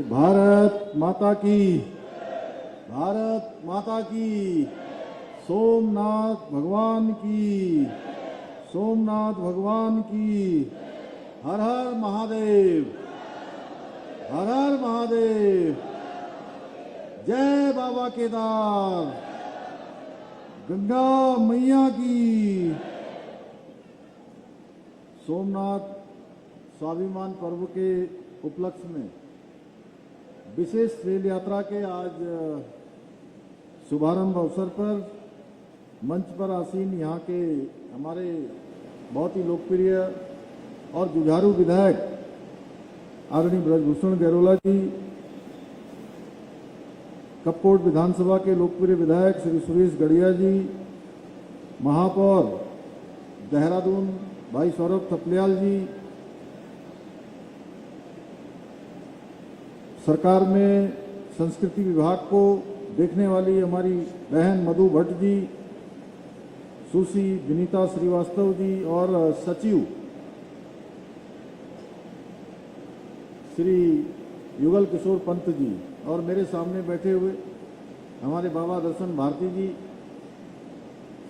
भारत माता की, भारत माता की, सोमनाथ भगवान की, सोमनाथ भगवान की। हर हर महादेव, हर हर महादेव। जय बाबा केदार, गंगा मैया की। सोमनाथ स्वाभिमान पर्व के उपलक्ष्य में विशेष रेल यात्रा के आज शुभारंभ अवसर पर मंच पर आसीन यहाँ के हमारे बहुत ही लोकप्रिय और जुझारू विधायक आदरणीय ब्रजभूषण गैरोला जी, कपकोट विधानसभा के लोकप्रिय विधायक श्री सुरेश गढ़िया जी, महापौर देहरादून भाई सौरभ थपलियाल जी, सरकार में संस्कृति विभाग को देखने वाली हमारी बहन मधु भट्ट जी, सुश्री विनीता श्रीवास्तव जी और सचिव श्री युगल किशोर पंत जी, और मेरे सामने बैठे हुए हमारे बाबा दर्शन भारती जी,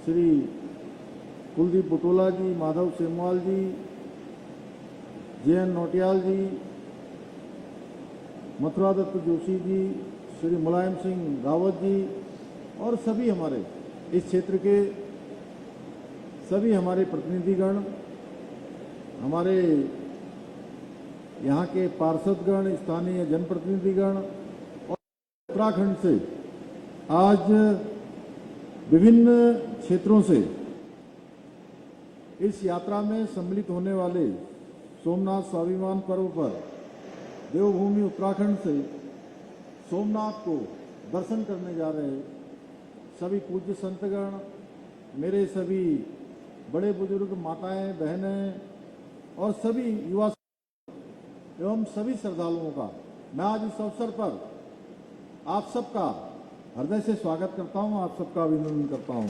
श्री कुलदीप बुटोला जी, माधव सेमवाल जी, जयन नोटियाल जी, मथुरा दत्त जोशी जी, श्री मुलायम सिंह रावत जी और सभी हमारे इस क्षेत्र के सभी हमारे प्रतिनिधिगण, हमारे यहाँ के पार्षदगण, स्थानीय जनप्रतिनिधिगण और उत्तराखंड से आज विभिन्न क्षेत्रों से इस यात्रा में सम्मिलित होने वाले सोमनाथ स्वाभिमान पर्व पर देवभूमि उत्तराखंड से सोमनाथ को दर्शन करने जा रहे सभी पूज्य संतगण, मेरे सभी बड़े बुजुर्ग, माताएं, बहनें और सभी युवा एवं सभी श्रद्धालुओं का मैं आज इस अवसर पर आप सबका हृदय से स्वागत करता हूं, आप सबका अभिनंदन करता हूं।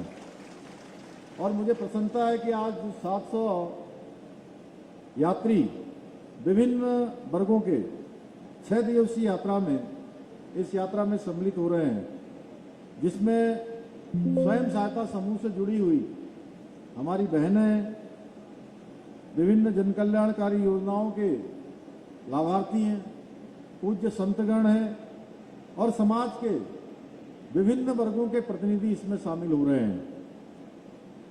और मुझे प्रसन्नता है कि आज 700 यात्री विभिन्न वर्गों के 6 दिवसीय यात्रा में इस यात्रा में सम्मिलित हो रहे हैं, जिसमें स्वयं सहायता समूह से जुड़ी हुई हमारी बहनें, विभिन्न जनकल्याणकारी योजनाओं के लाभार्थी हैं, पूज्य संतगण हैं और समाज के विभिन्न वर्गों के प्रतिनिधि इसमें शामिल हो रहे हैं।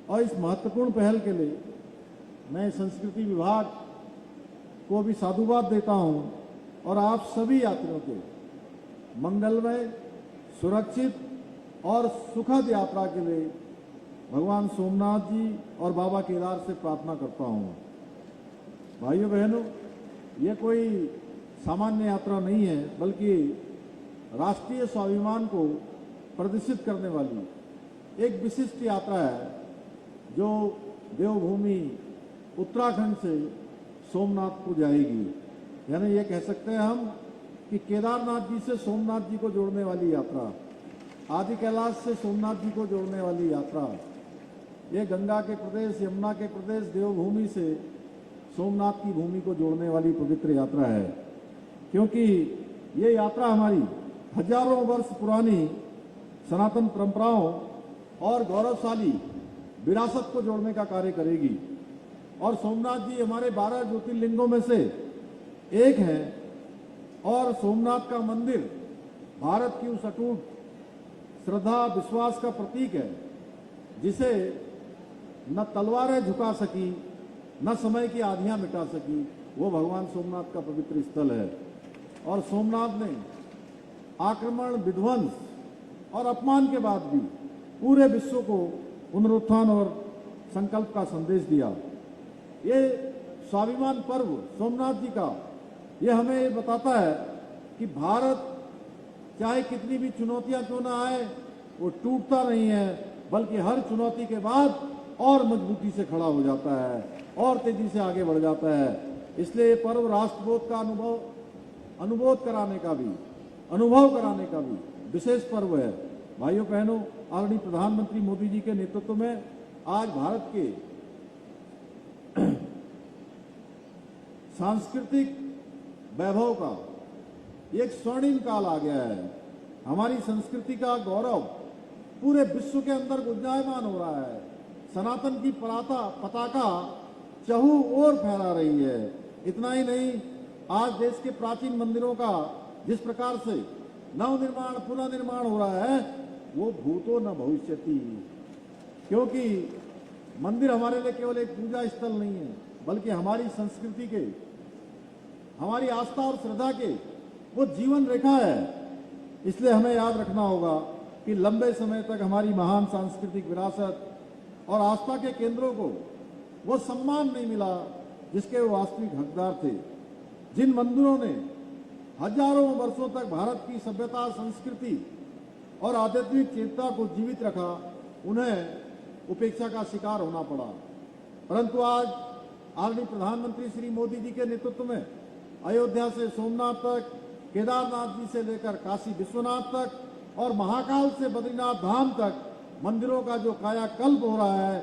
और इस महत्वपूर्ण पहल के लिए मैं संस्कृति विभाग को भी साधुवाद देता हूं और आप सभी यात्रियों के मंगलमय, सुरक्षित और सुखद यात्रा के लिए भगवान सोमनाथ जी और बाबा केदार से प्रार्थना करता हूं। भाइयों बहनों, ये कोई सामान्य यात्रा नहीं है, बल्कि राष्ट्रीय स्वाभिमान को प्रदर्शित करने वाली एक विशिष्ट यात्रा है, जो देवभूमि उत्तराखंड से सोमनाथ को जाएगी। यानी ये कह सकते हैं हम कि केदारनाथ जी से सोमनाथ जी को जोड़ने वाली यात्रा, आदि कैलाश से सोमनाथ जी को जोड़ने वाली यात्रा, ये गंगा के प्रदेश, यमुना के प्रदेश देवभूमि से सोमनाथ की भूमि को जोड़ने वाली पवित्र यात्रा है। क्योंकि ये यात्रा हमारी हजारों वर्ष पुरानी सनातन परंपराओं और गौरवशाली विरासत को जोड़ने का कार्य करेगी। और सोमनाथ जी हमारे 12 ज्योतिर्लिंगों में से एक है और सोमनाथ का मंदिर भारत की उस अटूट श्रद्धा विश्वास का प्रतीक है, जिसे न तलवारें झुका सकी, न समय की आधियां मिटा सकी। वो भगवान सोमनाथ का पवित्र स्थल है। और सोमनाथ ने आक्रमण, विध्वंस और अपमान के बाद भी पूरे विश्व को पुनरुत्थान और संकल्प का संदेश दिया। ये स्वाभिमान पर्व सोमनाथ जी का ये हमें ये बताता है कि भारत चाहे कितनी भी चुनौतियां क्यों ना आए, वो टूटता नहीं है, बल्कि हर चुनौती के बाद और मजबूती से खड़ा हो जाता है और तेजी से आगे बढ़ जाता है। इसलिए ये पर्व राष्ट्रबोध का अनुभव कराने का भी विशेष पर्व है। भाइयों बहनों, आदरणीय प्रधानमंत्री मोदी जी के नेतृत्व में आज भारत के सांस्कृतिक वैभव का एक स्वर्णिम काल आ गया है। हमारी संस्कृति का गौरव पूरे विश्व के अंदर गुंजायमान हो रहा है। सनातन की पताका चहु ओर फहरा रही है। इतना ही नहीं, आज देश के प्राचीन मंदिरों का जिस प्रकार से नवनिर्माण पुनर्निर्माण हो रहा है, वो भूतो न भविष्यति। क्योंकि मंदिर हमारे लिए केवल एक पूजा स्थल नहीं है, बल्कि हमारी संस्कृति के, हमारी आस्था और श्रद्धा के वो जीवन रेखा है। इसलिए हमें याद रखना होगा कि लंबे समय तक हमारी महान सांस्कृतिक विरासत और आस्था के केंद्रों को वो सम्मान नहीं मिला जिसके वो वास्तविक हकदार थे। जिन मंदिरों ने हजारों वर्षों तक भारत की सभ्यता, संस्कृति और आध्यात्मिक चेतना को जीवित रखा, उन्हें उपेक्षा का शिकार होना पड़ा। परंतु आज आदरणीय प्रधानमंत्री श्री मोदी जी के नेतृत्व में अयोध्या से सोमनाथ तक, केदारनाथ जी से लेकर काशी विश्वनाथ तक और महाकाल से बद्रीनाथ धाम तक मंदिरों का जो कायाकल्प हो रहा है,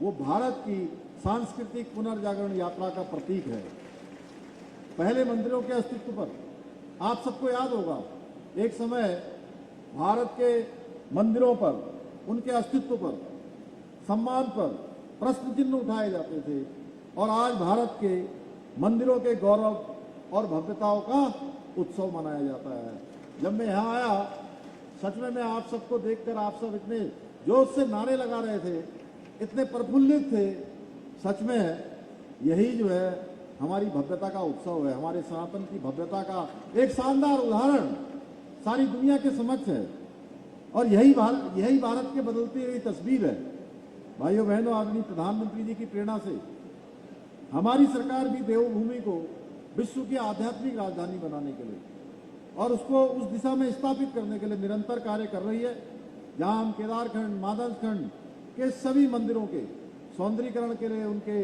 वो भारत की सांस्कृतिक पुनर्जागरण यात्रा का प्रतीक है। पहले मंदिरों के अस्तित्व पर आप सबको याद होगा, एक समय भारत के मंदिरों पर, उनके अस्तित्व पर, सम्मान पर प्रश्न चिन्ह उठाए जाते थे और आज भारत के मंदिरों के गौरव और भव्यताओं का उत्सव मनाया जाता है। जब मैं यहाँ आया, सच में मैं आप सबको देखकर आप सब इतने जोश से नारे लगा रहे थे, इतने प्रफुल्लित थे। सच में यही जो है हमारी भव्यता का उत्सव है। हमारे सनातन की भव्यता का एक शानदार उदाहरण सारी दुनिया के समक्ष है और यही भारत के बदलती हुई तस्वीर है। भाइयों बहनों, आदरणीय प्रधानमंत्री जी की प्रेरणा से हमारी सरकार भी देवभूमि को विश्व की आध्यात्मिक राजधानी बनाने के लिए और उसको उस दिशा में स्थापित करने के लिए निरंतर कार्य कर रही है। जहां हम केदारखंड, माधवखंड के सभी मंदिरों के सौंदर्यीकरण के लिए, उनके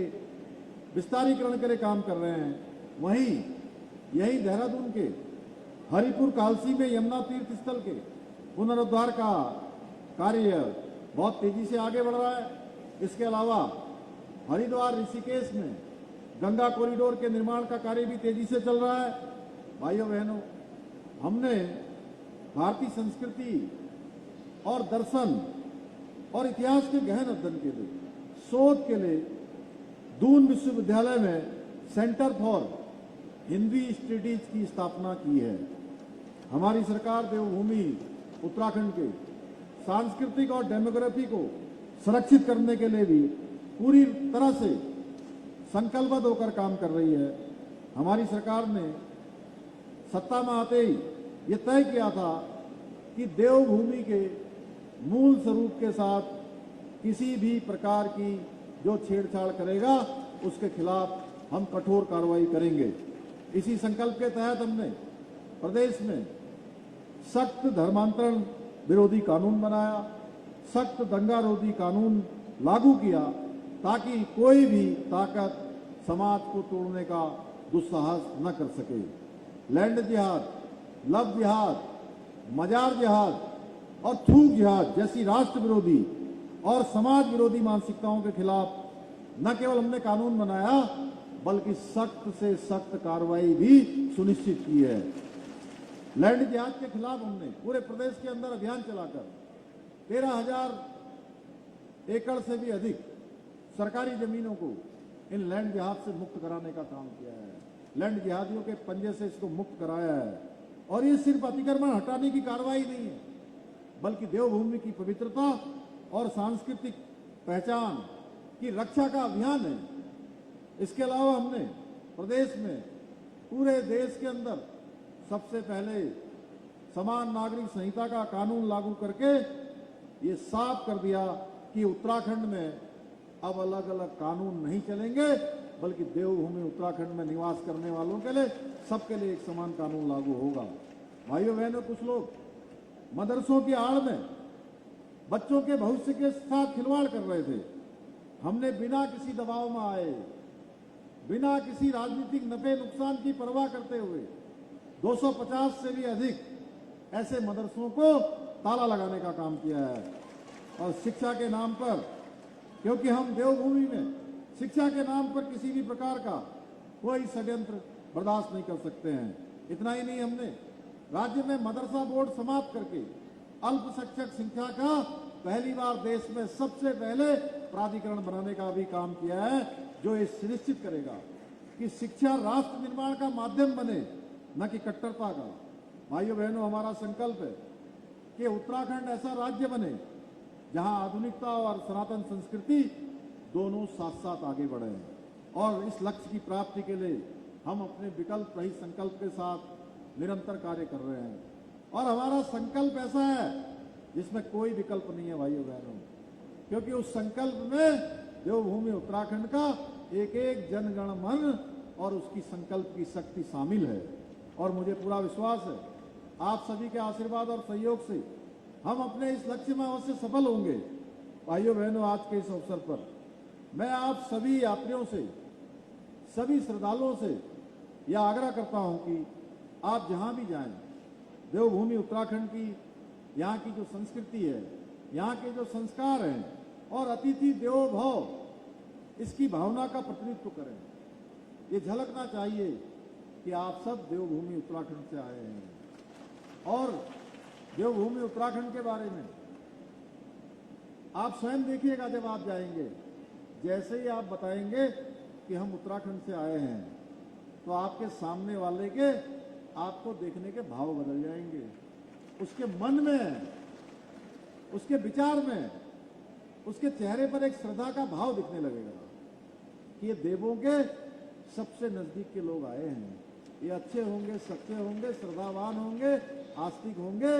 विस्तारीकरण के लिए काम कर रहे हैं, वहीं यही देहरादून के हरिपुर कालसी में यमुना तीर्थ स्थल के पुनरुद्धार का कार्य बहुत तेजी से आगे बढ़ रहा है। इसके अलावा हरिद्वार ऋषिकेश में गंगा कॉरिडोर के निर्माण का कार्य भी तेजी से चल रहा है। भाइयों बहनों, हमने भारतीय संस्कृति और दर्शन और इतिहास के गहन अध्ययन के लिए, शोध के लिए दून विश्वविद्यालय में सेंटर फॉर हिंदी स्टडीज की स्थापना की है। हमारी सरकार देवभूमि उत्तराखंड के सांस्कृतिक और डेमोग्राफी को संरक्षित करने के लिए भी पूरी तरह से संकल्पबद्ध होकर काम कर रही है। हमारी सरकार ने सत्ता में आते ही ये तय किया था कि देवभूमि के मूल स्वरूप के साथ किसी भी प्रकार की जो छेड़छाड़ करेगा, उसके खिलाफ हम कठोर कार्रवाई करेंगे। इसी संकल्प के तहत हमने प्रदेश में सख्त धर्मांतरण विरोधी कानून बनाया, सख्त दंगारोधी कानून लागू किया, ताकि कोई भी ताकत समाज को तोड़ने का दुस्साहस न कर सके। लैंड जिहाद, लव जिहाद, मजार जिहाद और थूक जिहाद जैसी राष्ट्र विरोधी और समाज विरोधी मानसिकताओं के खिलाफ न केवल हमने कानून बनाया, बल्कि सख्त से सख्त कार्रवाई भी सुनिश्चित की है। लैंड जिहाद के खिलाफ हमने पूरे प्रदेश के अंदर अभियान चलाकर 13,000 एकड़ से भी अधिक सरकारी जमीनों को इन लैंड जिहाद से मुक्त कराने का काम किया है। लैंड जिहादियों के पंजे से इसको मुक्त कराया है। और ये सिर्फ अतिक्रमण हटाने की कार्रवाई नहीं है, बल्कि देवभूमि की पवित्रता और सांस्कृतिक पहचान की रक्षा का अभियान है। इसके अलावा हमने प्रदेश में पूरे देश के अंदर सबसे पहले समान नागरिक संहिता का कानून लागू करके ये साफ कर दिया कि उत्तराखंड में अब अलग अलग कानून नहीं चलेंगे, बल्कि देवभूमि उत्तराखंड में निवास करने वालों के लिए, सबके लिए एक समान कानून लागू होगा। भाइयों बहनों, कुछ लोग मदरसों की आड़ में बच्चों के भविष्य के साथ खिलवाड़ कर रहे थे। हमने बिना किसी दबाव में आए, बिना किसी राजनीतिक नफे नुकसान की परवाह करते हुए 250 से भी अधिक ऐसे मदरसों को ताला लगाने का काम किया है। और शिक्षा के नाम पर, क्योंकि हम देवभूमि में शिक्षा के नाम पर किसी भी प्रकार का कोई षड्यंत्र बर्दाश्त नहीं कर सकते हैं। इतना ही नहीं, हमने राज्य में मदरसा बोर्ड समाप्त करके अल्पसंख्यक शिक्षा का पहली बार देश में सबसे पहले प्राधिकरण बनाने का भी काम किया है, जो ये सुनिश्चित करेगा कि शिक्षा राष्ट्र निर्माण का माध्यम बने, न कि कट्टरता का। भाइयों बहनों, हमारा संकल्प है कि उत्तराखंड ऐसा राज्य बने जहां आधुनिकता और सनातन संस्कृति दोनों साथ साथ आगे बढ़े, और इस लक्ष्य की प्राप्ति के लिए हम अपने विकल्प रहित संकल्प के साथ निरंतर कार्य कर रहे हैं। और हमारा संकल्प ऐसा है जिसमें कोई विकल्प नहीं है भाइयों बहनों, क्योंकि उस संकल्प में देवभूमि उत्तराखंड का एक एक जनगण मन और उसकी संकल्प की शक्ति शामिल है। और मुझे पूरा विश्वास है आप सभी के आशीर्वाद और सहयोग से हम अपने इस लक्ष्य में अवश्य सफल होंगे। भाइयों बहनों, आज के इस अवसर पर मैं आप सभी यात्रियों से, सभी श्रद्धालुओं से यह आग्रह करता हूं कि आप जहां भी जाएं, देवभूमि उत्तराखंड की, यहाँ की जो संस्कृति है, यहाँ के जो संस्कार हैं और अतिथि देवो भव, इसकी भावना का प्रतिनिधित्व करें। ये झलकना चाहिए कि आप सब देवभूमि उत्तराखंड से आए हैं। और देवभूमि उत्तराखंड के बारे में आप स्वयं देखिएगा, जब आप जाएंगे, जैसे ही आप बताएंगे कि हम उत्तराखंड से आए हैं, तो आपके सामने वाले के आपको देखने के भाव बदल जाएंगे, उसके मन में, उसके विचार में, उसके चेहरे पर एक श्रद्धा का भाव दिखने लगेगा कि ये देवों के सबसे नजदीक के लोग आए हैं, ये अच्छे होंगे, सच्चे होंगे, श्रद्धावान होंगे, आस्तिक होंगे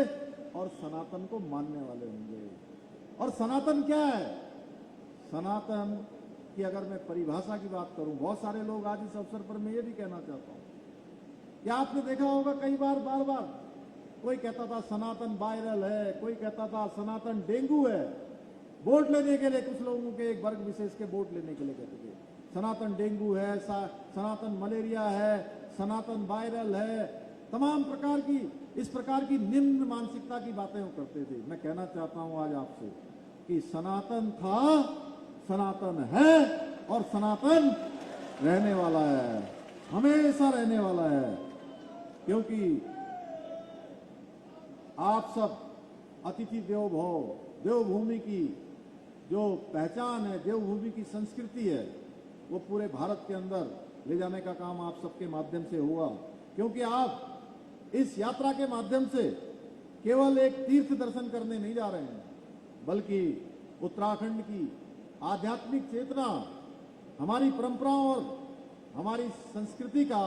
और सनातन को मानने वाले होंगे। और सनातन क्या है? सनातन की अगर मैं परिभाषा की बात करूं, बहुत सारे लोग आज इस अवसर पर मैं ये भी कहना चाहता हूं कि आपने देखा होगा कई बार, बार बार कोई कहता था सनातन वायरल है, कोई कहता था सनातन डेंगू है। वोट लेने के लिए कुछ लोगों के, एक वर्ग विशेष के वोट लेने के लिए कहते थे सनातन डेंगू है, सनातन मलेरिया है, सनातन वायरल है, तमाम प्रकार की, इस प्रकार की निम्न मानसिकता की बातें वो करते थे। मैं कहना चाहता हूं आज आपसे कि सनातन था, सनातन है और सनातन रहने वाला है, हमेशा रहने वाला है। क्योंकि आप सब अतिथि देवो भव, देवभूमि की जो पहचान है, देवभूमि की संस्कृति है, वो पूरे भारत के अंदर ले जाने का काम आप सबके माध्यम से हुआ। क्योंकि आप इस यात्रा के माध्यम से केवल एक तीर्थ दर्शन करने नहीं जा रहे हैं, बल्कि उत्तराखंड की आध्यात्मिक चेतना, हमारी परंपराओं और हमारी संस्कृति का,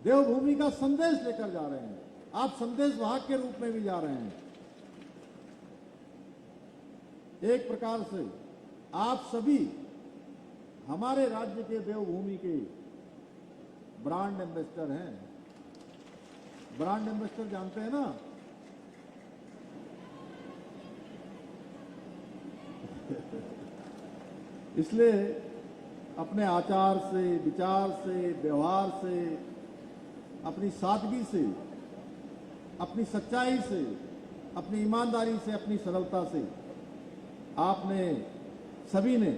देवभूमि का संदेश लेकर जा रहे हैं। आप संदेश वाहक के रूप में भी जा रहे हैं। एक प्रकार से आप सभी हमारे राज्य के, देवभूमि के ब्रांड एम्बेसडर हैं। ब्रांड एम्बेसडर जानते हैं ना? इसलिए अपने आचार से, विचार से, व्यवहार से, अपनी सादगी से, अपनी सच्चाई से, अपनी ईमानदारी से, अपनी सरलता से आपने सभी ने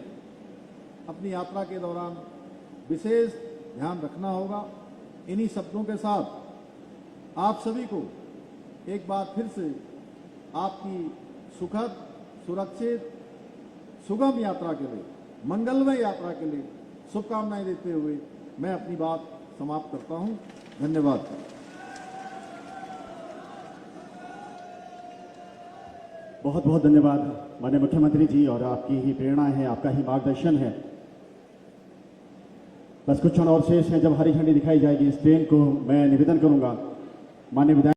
अपनी यात्रा के दौरान विशेष ध्यान रखना होगा। इन्हीं शब्दों के साथ आप सभी को एक बार फिर से आपकी सुखद, सुरक्षित, सुगम यात्रा के लिए, मंगलमय यात्रा के लिए शुभकामनाएं देते हुए मैं अपनी बात समाप्त करता हूं। धन्यवाद। बहुत बहुत धन्यवाद माननीय मुख्यमंत्री जी, और आपकी ही प्रेरणा है, आपका ही मार्गदर्शन है। बस कुछ क्षण और शेष है, जब हरी झंडी दिखाई जाएगी इस ट्रेन को मैं निवेदन करूंगा माननीय विधायक